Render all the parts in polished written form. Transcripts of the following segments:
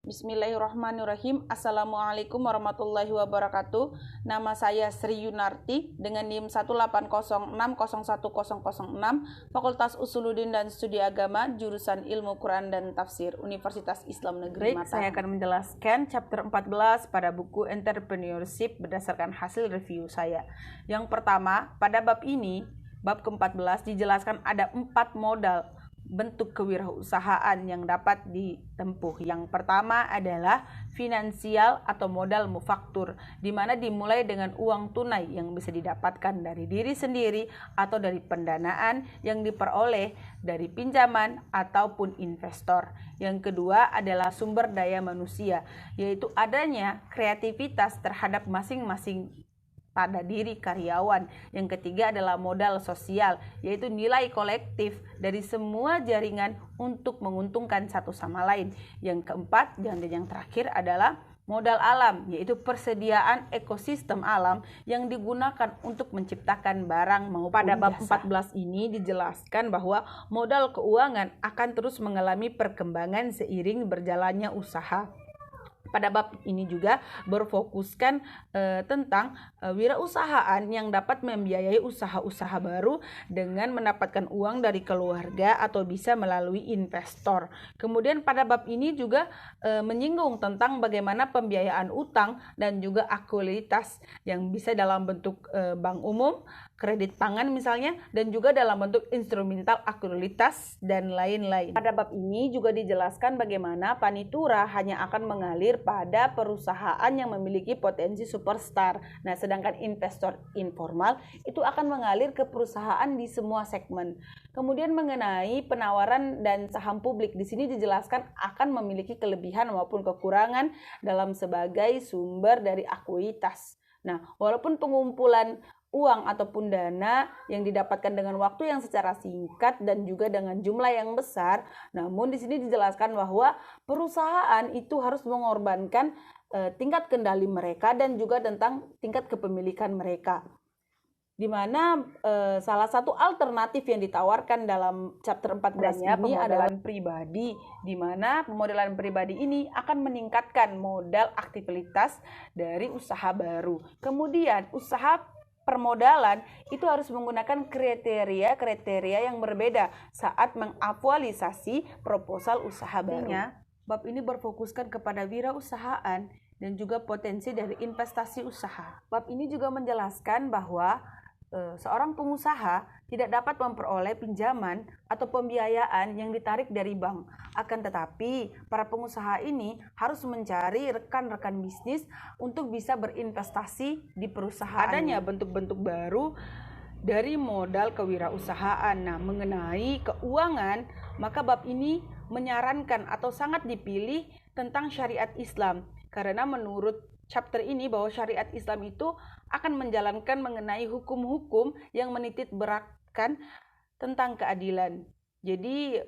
Bismillahirrahmanirrahim. Assalamualaikum warahmatullahi wabarakatuh. Nama saya Sri Yunarti dengan NIM 180601006, Fakultas Usuluddin dan Studi Agama, jurusan Ilmu Quran dan Tafsir, Universitas Islam Negeri Mataram. Saya akan menjelaskan chapter 14 pada buku Entrepreneurship berdasarkan hasil review saya. Yang pertama, pada bab ini, bab ke-14 dijelaskan ada 4 modal bentuk kewirausahaan yang dapat ditempuh. Yang pertama adalah finansial atau modal mufaktur, di mana dimulai dengan uang tunai yang bisa didapatkan dari diri sendiri atau dari pendanaan yang diperoleh dari pinjaman ataupun investor. Yang kedua adalah sumber daya manusia, yaitu adanya kreativitas terhadap masing-masing pada diri karyawan. Yang ketiga adalah modal sosial, yaitu nilai kolektif dari semua jaringan untuk menguntungkan satu sama lain. Yang keempat dan yang terakhir adalah modal alam, yaitu persediaan ekosistem alam yang digunakan untuk menciptakan barang maupun pada bab jasa. 14 ini dijelaskan bahwa modal keuangan akan terus mengalami perkembangan seiring berjalannya usaha. Pada bab ini juga berfokuskan tentang wirausahaan yang dapat membiayai usaha-usaha baru dengan mendapatkan uang dari keluarga atau bisa melalui investor. Kemudian pada bab ini juga menyinggung tentang bagaimana pembiayaan utang dan juga akualitas yang bisa dalam bentuk bank umum, kredit pangan misalnya, dan juga dalam bentuk instrumental akualitas dan lain-lain. Pada bab ini juga dijelaskan bagaimana panitura hanya akan mengalir pada perusahaan yang memiliki potensi superstar. Nah, sedangkan investor informal itu akan mengalir ke perusahaan di semua segmen. Kemudian mengenai penawaran dan saham publik, di sini dijelaskan akan memiliki kelebihan maupun kekurangan dalam sebagai sumber dari ekuitas. Nah, walaupun pengumpulan uang ataupun dana yang didapatkan dengan waktu yang secara singkat dan juga dengan jumlah yang besar, namun di sini dijelaskan bahwa perusahaan itu harus mengorbankan tingkat kendali mereka dan juga tentang tingkat kepemilikan mereka. Di mana salah satu alternatif yang ditawarkan dalam chapter 14 ini adalah pribadi, di mana pemodelan pribadi ini akan meningkatkan modal aktivitas dari usaha baru. Kemudian usaha permodalan itu harus menggunakan kriteria yang berbeda saat mengaktualisasi proposal usaha baru. Bab ini berfokuskan kepada wirausahaan dan juga potensi dari investasi usaha. Bab ini juga menjelaskan bahwa seorang pengusaha tidak dapat memperoleh pinjaman atau pembiayaan yang ditarik dari bank. Akan tetapi, para pengusaha ini harus mencari rekan-rekan bisnis untuk bisa berinvestasi di perusahaan. Adanya bentuk-bentuk baru dari modal kewirausahaan. Nah, mengenai keuangan, maka bab ini menyarankan atau sangat dipilih tentang syariat Islam. Karena menurut chapter ini bahwa syariat Islam itu akan menjalankan mengenai hukum-hukum yang menitik beratkan tentang keadilan. Jadi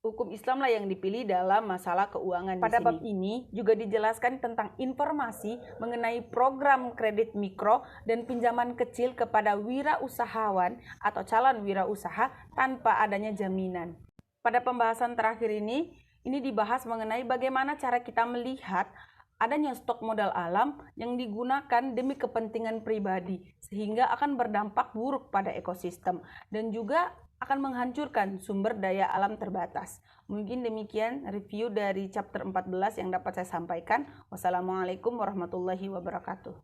hukum Islamlah yang dipilih dalam masalah keuangan. Pada bab ini juga dijelaskan tentang informasi mengenai program kredit mikro dan pinjaman kecil kepada wirausahawan atau calon wirausaha tanpa adanya jaminan. Pada pembahasan terakhir ini dibahas mengenai bagaimana cara kita melihat adanya stok modal alam yang digunakan demi kepentingan pribadi sehingga akan berdampak buruk pada ekosistem dan juga akan menghancurkan sumber daya alam terbatas. Mungkin demikian review dari chapter 14 yang dapat saya sampaikan. Wassalamualaikum warahmatullahi wabarakatuh.